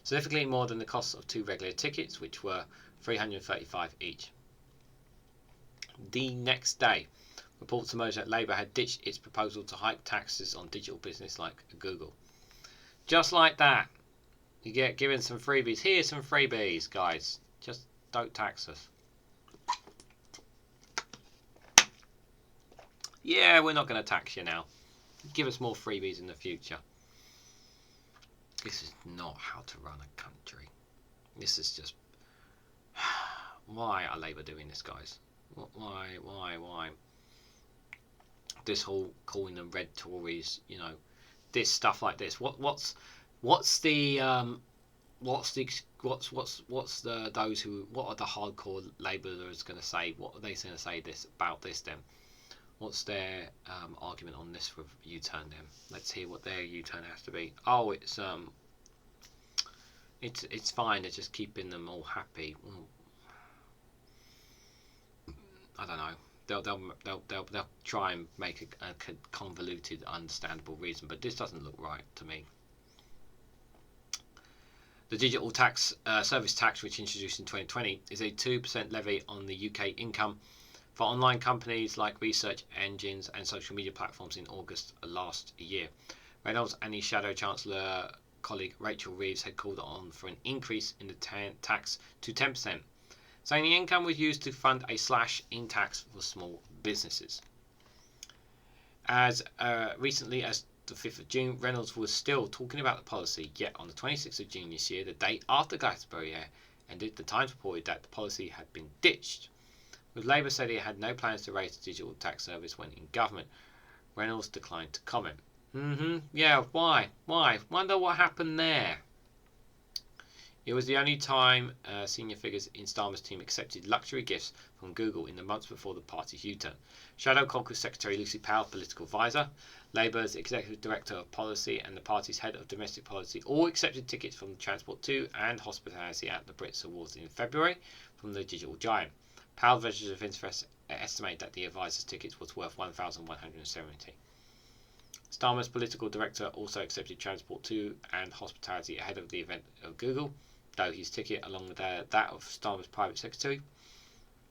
significantly more than the cost of two regular tickets, which were $335 each. The next day, reports emerged that Labour had ditched its proposal to hike taxes on digital business like Google. Just like that, you get given some freebies. Here's some freebies, guys. Just don't tax us. Yeah, we're not going to tax you now. Give us more freebies in the future. This is not how to run a country. This is just... Why are Labour doing this, guys? Why? This whole calling them red Tories, you know, this stuff like this. What's the those who, what are the hardcore Labourers going to say? What are they going to say about this then? What's their argument on this for U-turn then? Let's hear what their U-turn has to be. Oh, it's fine. They're just keeping them all happy. I don't know. They'll try and make a convoluted, understandable reason, but this doesn't look right to me. The digital tax service tax, which introduced in 2020, is a 2% levy on the UK income for online companies like research engines and social media platforms in August last year. Reynolds and his Shadow Chancellor colleague Rachel Reeves had called on for an increase in the tax to 10%, saying the income was used to fund a slash in tax for small businesses. As recently as the 5th of June, Reynolds was still talking about the policy, yet on the 26th of June this year, the day after Glastonbury ended, the Times reported that the policy had been ditched. With Labour said it had no plans to raise the digital tax service when in government, Reynolds declined to comment. Yeah, why? Wonder what happened there. It was the only time senior figures in Starmer's team accepted luxury gifts from Google in the months before the party's U-turn. Shadow Caucus Secretary Lucy Powell, political advisor, Labour's Executive Director of Policy and the party's Head of Domestic Policy all accepted tickets from Transport 2 and Hospitality at the Brits Awards in February from the digital giant. Powell Register of Interest estimate that the advisor's tickets was worth $1,170. Starmer's political director also accepted Transport 2 and Hospitality ahead of the event of Google, though his ticket, along with that of Starmer's private secretary,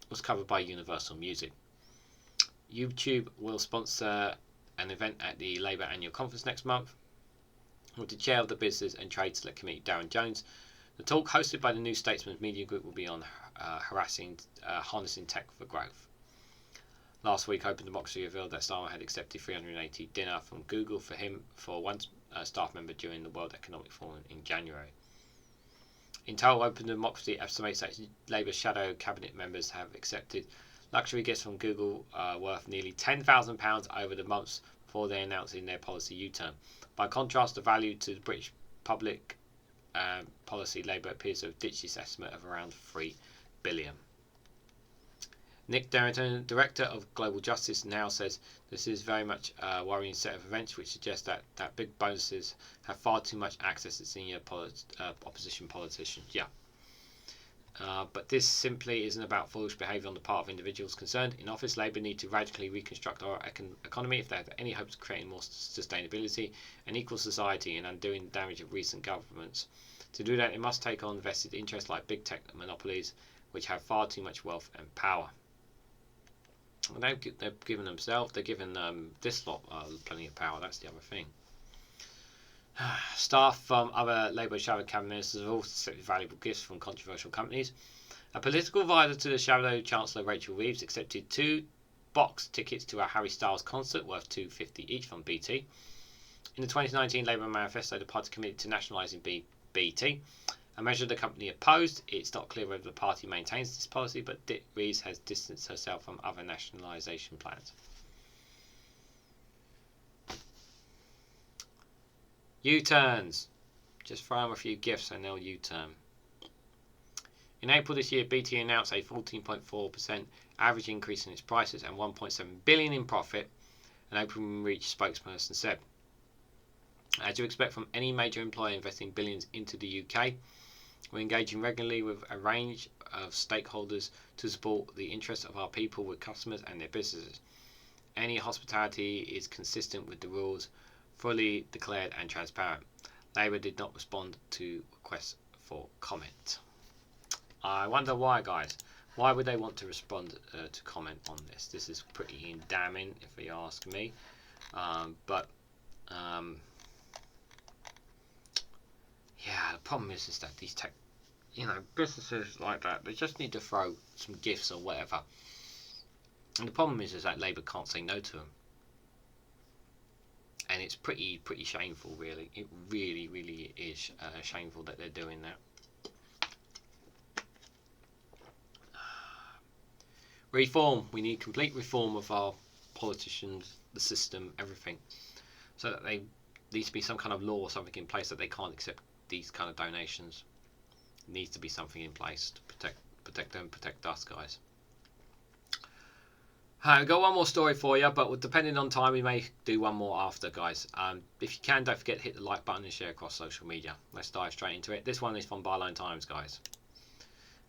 was covered by Universal Music. YouTube will sponsor an event at the Labour Annual Conference next month, with the chair of the Business and Trade Select Committee, Darren Jones. The talk, hosted by the New Statesman Media Group, will be on harnessing tech for growth. Last week, Open Democracy revealed that Starmer had accepted $380 dinner from Google for him for one staff member during the World Economic Forum in January. In total, Open Democracy estimates that Labour's shadow cabinet members have accepted luxury gifts from Google worth nearly £10,000 over the months before they announced their policy U-turn. By contrast, the value to the British public policy, Labour appears to have ditched this estimate of around $3 billion. Nick Darrington, Director of Global Justice, now says this is very much a worrying set of events which suggests that big bonuses have far too much access to senior opposition politicians. Yeah. But this simply isn't about foolish behaviour on the part of individuals concerned. In office, Labour need to radically reconstruct our economy if they have any hopes of creating more sustainability and equal society and undoing the damage of recent governments. To do that, it must take on vested interests like big tech monopolies, which have far too much wealth and power. They've given themselves, they're giving this lot plenty of power. That's the other thing. Staff from other Labour Shadow Cabinet ministers have also accepted valuable gifts from controversial companies. A political advisor to the Shadow Chancellor Rachel Reeves accepted 2 box tickets to a Harry Styles concert worth $250 each from BT. In the 2019 Labour manifesto, the party committed to nationalising BT, a measure the company opposed. It's not clear whether the party maintains this policy, but Reeves has distanced herself from other nationalisation plans. U-turns. Just throw them a few gifts and they'll U-turn. In April this year, BT announced a 14.4% average increase in its prices and 1.7 billion in profit, an Openreach spokesperson said. As you expect from any major employer investing billions into the UK, we're engaging regularly with a range of stakeholders to support the interests of our people with customers and their businesses. Any hospitality is consistent with the rules, fully declared and transparent. Labour did not respond to requests for comment. I wonder why, guys. Why would they want to respond to comment on this? This is pretty damning, if you ask me. Yeah, the problem is that these businesses like that, they just need to throw some gifts or whatever. And the problem is that Labour can't say no to them. And it's pretty shameful, really. It really is shameful that they're doing that. Reform. We need complete reform of our politicians, the system, everything. So that there needs to be some kind of law or something in place that they can't accept these kind of donations. There needs to be something in place to protect them, protect us, guys. I've got one more story for you, but depending on time, we may do one more after, guys. If you can, don't forget to hit the like button and share across social media. Let's dive straight into it. This one is from Byline Times, guys.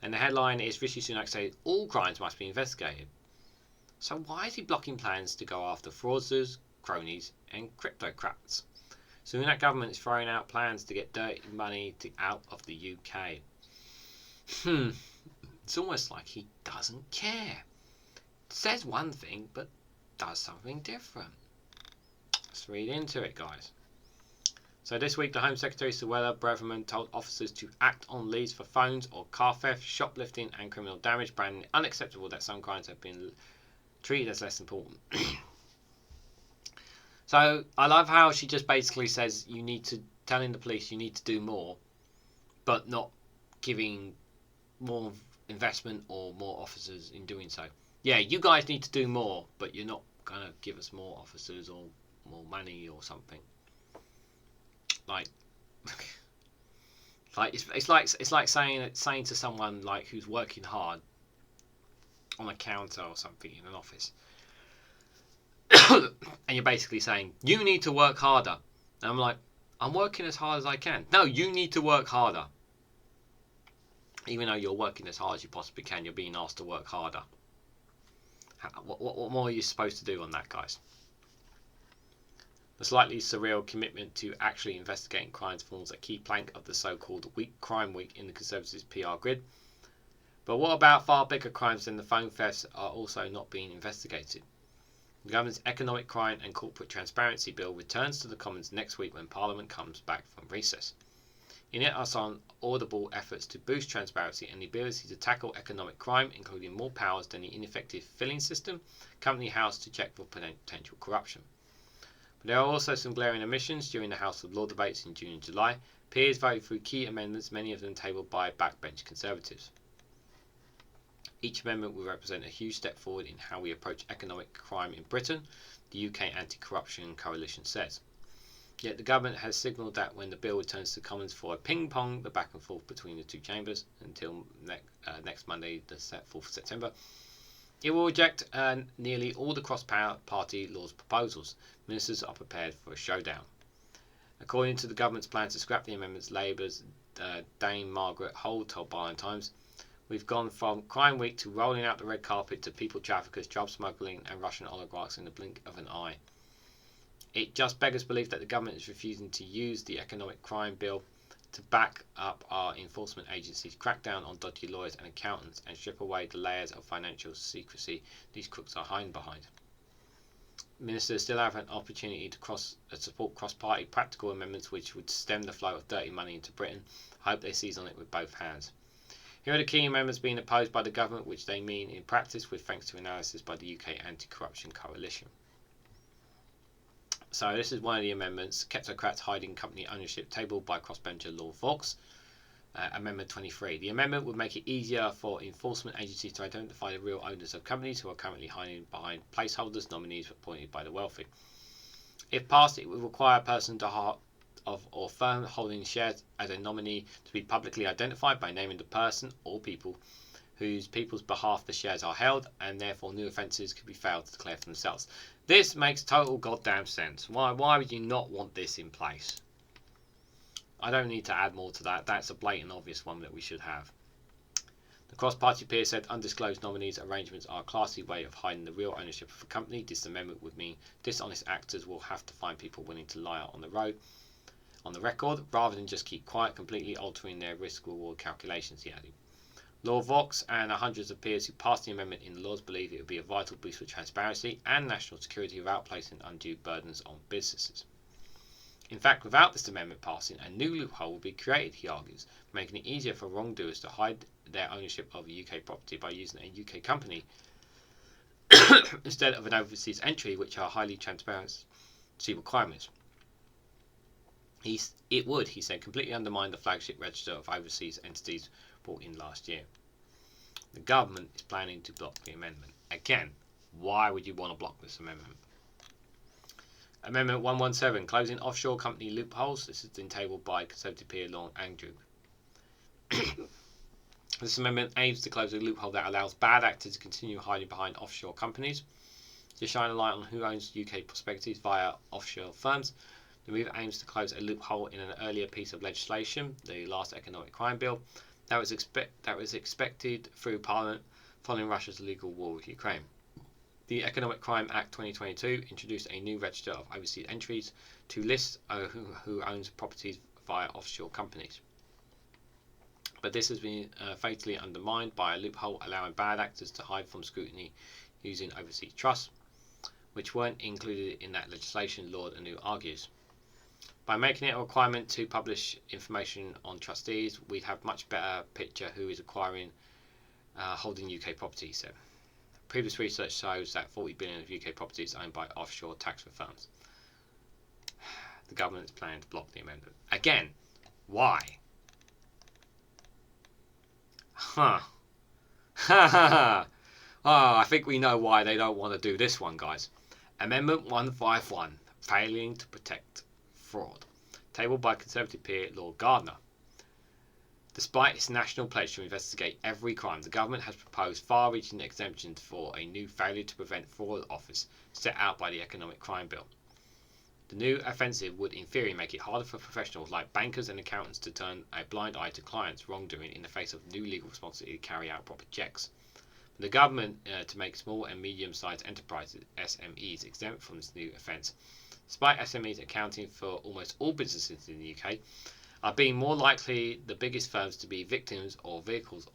And the headline is Rishi Sunak says all crimes must be investigated. So why is he blocking plans to go after fraudsters, cronies and Kleptocrats? Sunak government is throwing out plans to get dirty money out of the UK. It's almost like he doesn't care. Says one thing but does something different. Let's read into it, guys. So this week, the Home Secretary Suella Braverman told officers to act on leads for phones or car theft, shoplifting and criminal damage, branding it unacceptable that some crimes have been treated as less important. So I love how she just basically says telling the police you need to do more, but not giving more investment or more officers in doing so. Yeah, you guys need to do more, but you're not gonna give us more officers or more money or something. It's like saying to someone like who's working hard on a counter or something in an office, and you're basically saying you need to work harder. And I'm like, I'm working as hard as I can. No, you need to work harder. Even though you're working as hard as you possibly can, you're being asked to work harder. What more are you supposed to do on that, guys? The slightly surreal commitment to actually investigating crimes forms a key plank of the so-called Crime Week in the Conservatives' PR grid. But what about far bigger crimes than the phone thefts are also not being investigated? The government's Economic Crime and Corporate Transparency Bill returns to the Commons next week when Parliament comes back from recess. In it are some audible efforts to boost transparency and the ability to tackle economic crime, including more powers than the ineffective filling system, Company House to check for potential corruption. But there are also some glaring omissions during the House of Law debates in June and July. Peers voted through key amendments, many of them tabled by backbench Conservatives. Each amendment will represent a huge step forward in how we approach economic crime in Britain, the UK Anti-Corruption Coalition says. Yet the government has signalled that when the bill returns to Commons for a ping-pong, the back and forth between the two chambers until next Monday, the 4th of September, it will reject nearly all the cross-party law's proposals. Ministers are prepared for a showdown. According to the government's plan to scrap the amendments, Labour's Dame Margaret Holt told Byline Times, we've gone from Crime Week to rolling out the red carpet to people traffickers, job smuggling and Russian oligarchs in the blink of an eye. It just beggars belief that the government is refusing to use the economic crime bill to back up our enforcement agencies, crack down on dodgy lawyers and accountants, and strip away the layers of financial secrecy these crooks are hiding behind. Ministers still have an opportunity to support cross-party practical amendments which would stem the flow of dirty money into Britain. I hope they seize on it with both hands. Here are the key amendments being opposed by the government, which they mean in practice, with thanks to analysis by the UK Anti-Corruption Coalition. So this is one of the amendments, Kleptocrats hiding company ownership, tabled by crossbencher Lord Fox. Amendment 23. The amendment would make it easier for enforcement agencies to identify the real owners of companies who are currently hiding behind placeholders, nominees appointed by the wealthy. If passed, it would require a person to of or firm holding shares as a nominee to be publicly identified by naming the person or people whose people's behalf the shares are held, and therefore new offences could be failed to declare for themselves. This makes total goddamn sense. Why would you not want this in place? I don't need to add more to that. That's a blatant obvious one that we should have. The cross-party peer said undisclosed nominees arrangements are a classy way of hiding the real ownership of a company. This amendment would mean dishonest actors will have to find people willing to lie on the record, rather than just keep quiet, completely altering their risk-reward calculations, he added. Law Vox and hundreds of peers who passed the amendment in the laws believe it would be a vital boost for transparency and national security without placing undue burdens on businesses. In fact, without this amendment passing, a new loophole will be created, he argues, making it easier for wrongdoers to hide their ownership of UK property by using a UK company instead of an overseas entry, which are highly transparency requirements. It would, he said, completely undermine the flagship register of overseas entities brought in last year. The government is planning to block the amendment. Again, why would you want to block this amendment? Amendment 117, closing offshore company loopholes. This has been tabled by Conservative peer Lorne Andrew. This amendment aims to close a loophole that allows bad actors to continue hiding behind offshore companies. To shine a light on who owns UK prospectus via offshore firms, the move aims to close a loophole in an earlier piece of legislation, the last economic crime bill, that was expected through Parliament following Russia's illegal war with Ukraine. The Economic Crime Act 2022 introduced a new register of overseas entries to list who owns properties via offshore companies. But this has been fatally undermined by a loophole allowing bad actors to hide from scrutiny using overseas trusts, which weren't included in that legislation, Lord Anu argues. By making it a requirement to publish information on trustees, we'd have much better picture who is acquiring, holding UK property, he said. Previous research shows that 40 billion of UK property is owned by offshore tax firms. The government is planning to block the amendment. Again, why? Ha ha. I think we know why they don't want to do this one, guys. Amendment 151, failing to protect fraud, tabled by Conservative peer Lord Gardner. Despite its national pledge to investigate every crime, the government has proposed far-reaching exemptions for a new failure to prevent fraud office set out by the Economic Crime Bill. The new offensive would in theory make it harder for professionals like bankers and accountants to turn a blind eye to clients' wrongdoing in the face of new legal responsibility to carry out proper checks. For the government to make small and medium-sized enterprises, SMEs, exempt from this new offence, despite SMEs accounting for almost all businesses in the UK, are being more likely the biggest firms to be victims or vehicles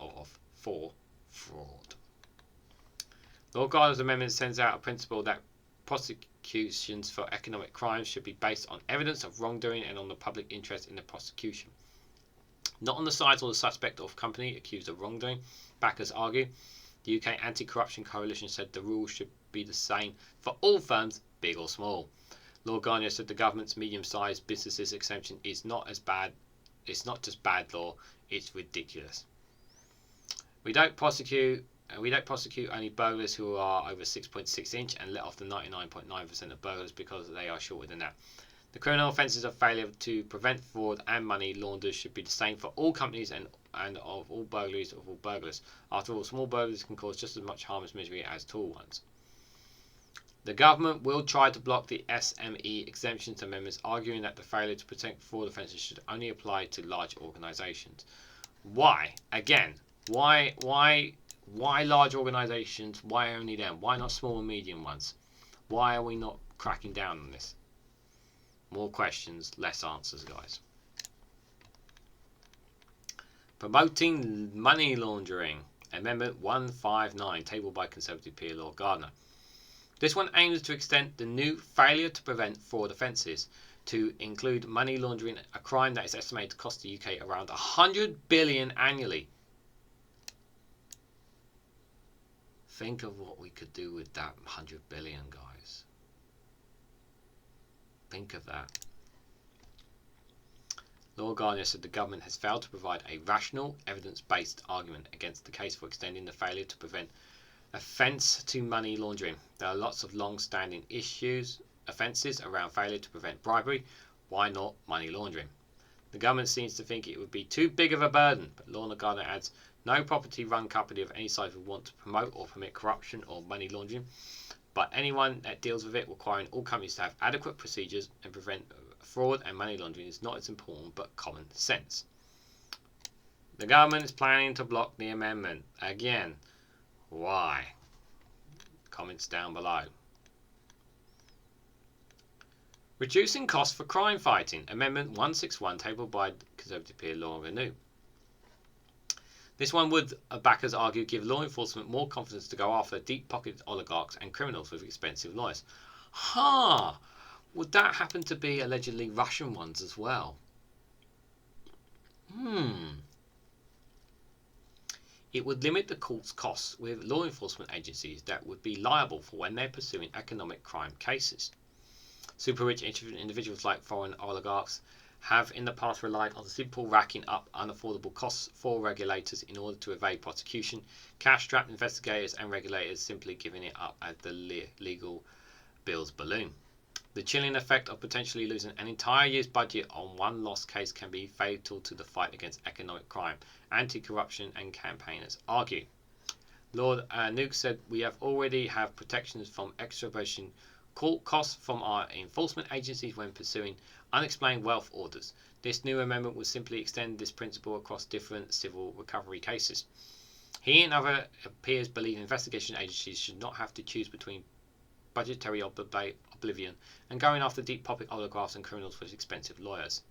for fraud. Lord Gardner's amendment sends out a principle that prosecutions for economic crimes should be based on evidence of wrongdoing and on the public interest in the prosecution, not on the size or the suspect or company accused of wrongdoing. Backers argue. The UK Anti-Corruption Coalition said the rules should be the same for all firms, big or small. Lord Gardner said the government's medium-sized businesses exemption is not as bad. It's not just bad law; it's ridiculous. We don't prosecute only burglars who are over 6.6 inch and let off the 99.9% of burglars because they are shorter than that. The criminal offences of failure to prevent fraud and money launderers should be the same for all companies and of all burglaries of all burglars. After all, small burglaries can cause just as much harm as misery as tall ones. The government will try to block the SME exemptions amendments, arguing that the failure to protect fraud offences should only apply to large organisations. Why? Again, why large organisations? Why only them? Why not small and medium ones? Why are we not cracking down on this? More questions, less answers, guys. Promoting money laundering. Amendment 159, tabled by Conservative peer Lord Gardner. This one aims to extend the new failure to prevent fraud offences to include money laundering, a crime that is estimated to cost the UK around 100 billion annually. Think of what we could do with that 100 billion, guys. Think of that. Lord Gardner said the government has failed to provide a rational, evidence-based argument against the case for extending the failure to prevent offence to money laundering. There are lots of long-standing offences around failure to prevent bribery, Why not money laundering? The government seems to think it would be too big of a burden, but Lorna Gardner adds, no property-run company of any size would want to promote or permit corruption or money laundering, but anyone that deals with it, requiring all companies to have adequate procedures and prevent fraud and money laundering is not as important but common sense. The government is planning to block the amendment. Again, why? Comments down below. Reducing costs for crime fighting. Amendment 161 tabled by Conservative peer Laura Renew. This one would, backers argue, give law enforcement more confidence to go after deep-pocketed oligarchs and criminals with expensive lawyers. Would that happen to be allegedly Russian ones as well? It would limit the court's costs with law enforcement agencies that would be liable for when they're pursuing economic crime cases. Super rich individuals like foreign oligarchs have in the past relied on simple racking up unaffordable costs for regulators in order to evade prosecution, cash-strapped investigators and regulators simply giving it up as the legal bills balloon. The chilling effect of potentially losing an entire year's budget on one lost case can be fatal to the fight against economic crime, anti-corruption and campaigners argue. Lord Nuke said, we already have protections from extradition court costs from our enforcement agencies when pursuing unexplained wealth orders. This new amendment will simply extend this principle across different civil recovery cases. He and other peers believe investigation agencies should not have to choose between budgetary oblivion and going after deep-pocket oligarchs and criminals with expensive lawyers.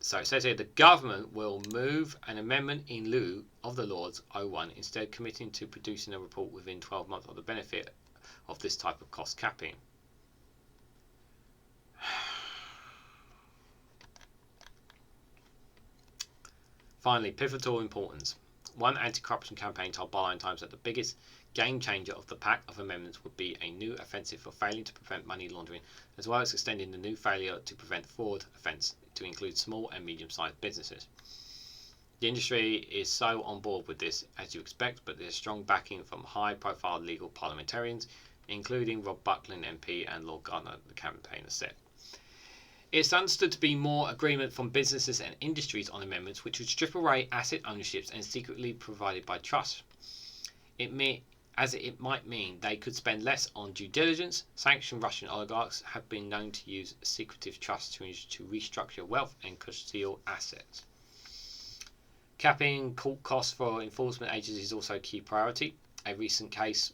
So it says here, the government will move an amendment in lieu of the Lord's 01, instead committing to producing a report within 12 months of the benefit of this type of cost capping. Finally, pivotal importance. One anti-corruption campaign told Byline Times that the biggest game changer of the pack of amendments would be a new offensive for failing to prevent money laundering, as well as extending the new failure to prevent fraud offence to include small and medium-sized businesses. The industry is so on board with this, as you expect, but there's strong backing from high-profile legal parliamentarians, including Rob Buckland MP and Lord Gardner, the campaigner, said. It's understood to be more agreement from businesses and industries on amendments which would strip away asset ownerships and secretly provided by trusts. It might mean they could spend less on due diligence. Sanctioned Russian oligarchs have been known to use secretive trusts to restructure wealth and conceal assets. Capping court costs for enforcement agencies is also a key priority. A recent case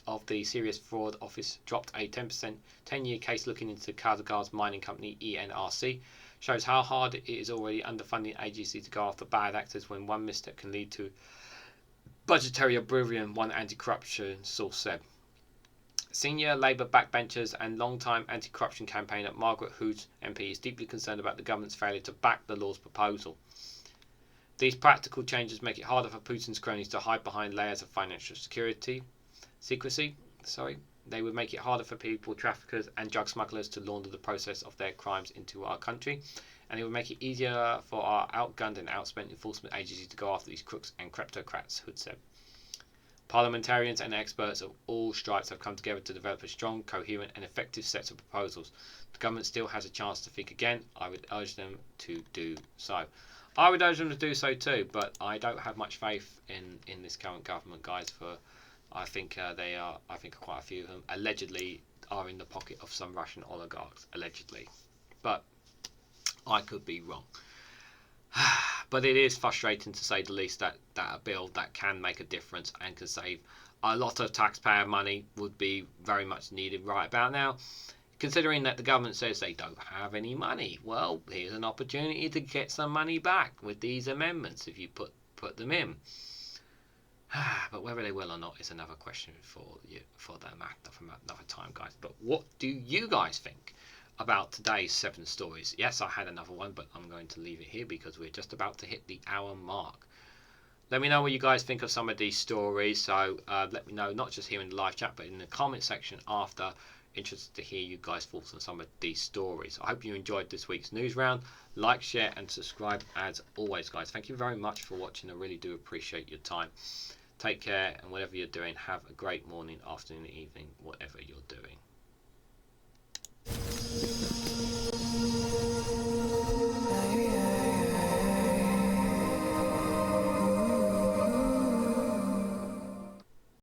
of the Serious Fraud Office dropped a 10-year case looking into Kazakhstan's mining company ENRC, shows how hard it is already underfunding agencies to go after bad actors when one misstep can lead to budgetary oblivion, one anti-corruption source said. Senior Labour backbenchers and long-time anti-corruption campaigner Margaret Hood MP is deeply concerned about the government's failure to back the law's proposal. These practical changes make it harder for Putin's cronies to hide behind layers of financial secrecy. They would make it harder for people, traffickers and drug smugglers to launder the process of their crimes into our country, and it would make it easier for our outgunned and outspent enforcement agencies to go after these crooks and kleptocrats, Hood said. Parliamentarians and experts of all stripes have come together to develop a strong, coherent and effective set of proposals. The government still has a chance to think again. I would urge them to do so. I would urge them to do so too, but I don't have much faith in this current government, guys. I think quite a few of them allegedly are in the pocket of some Russian oligarchs, allegedly. But I could be wrong. But it is frustrating, to say the least, that a bill that can make a difference and can save a lot of taxpayer money would be very much needed right about now. Considering that the government says they don't have any money, well, here's an opportunity to get some money back with these amendments if you put them in. But whether they will or not is another question for another time, guys. But what do you guys think about today's 7 stories? Yes, I had another one, but I'm going to leave it here because we're just about to hit the hour mark. Let me know what you guys think of some of these stories. So let me know, not just here in the live chat, but in the comment section after. Interested to hear you guys' thoughts on some of these stories. I hope you enjoyed this week's news round. Like, share and subscribe as always, guys. Thank you very much for watching. I really do appreciate your time. Take care, and whatever you're doing, have a great morning, afternoon, evening, whatever you're doing.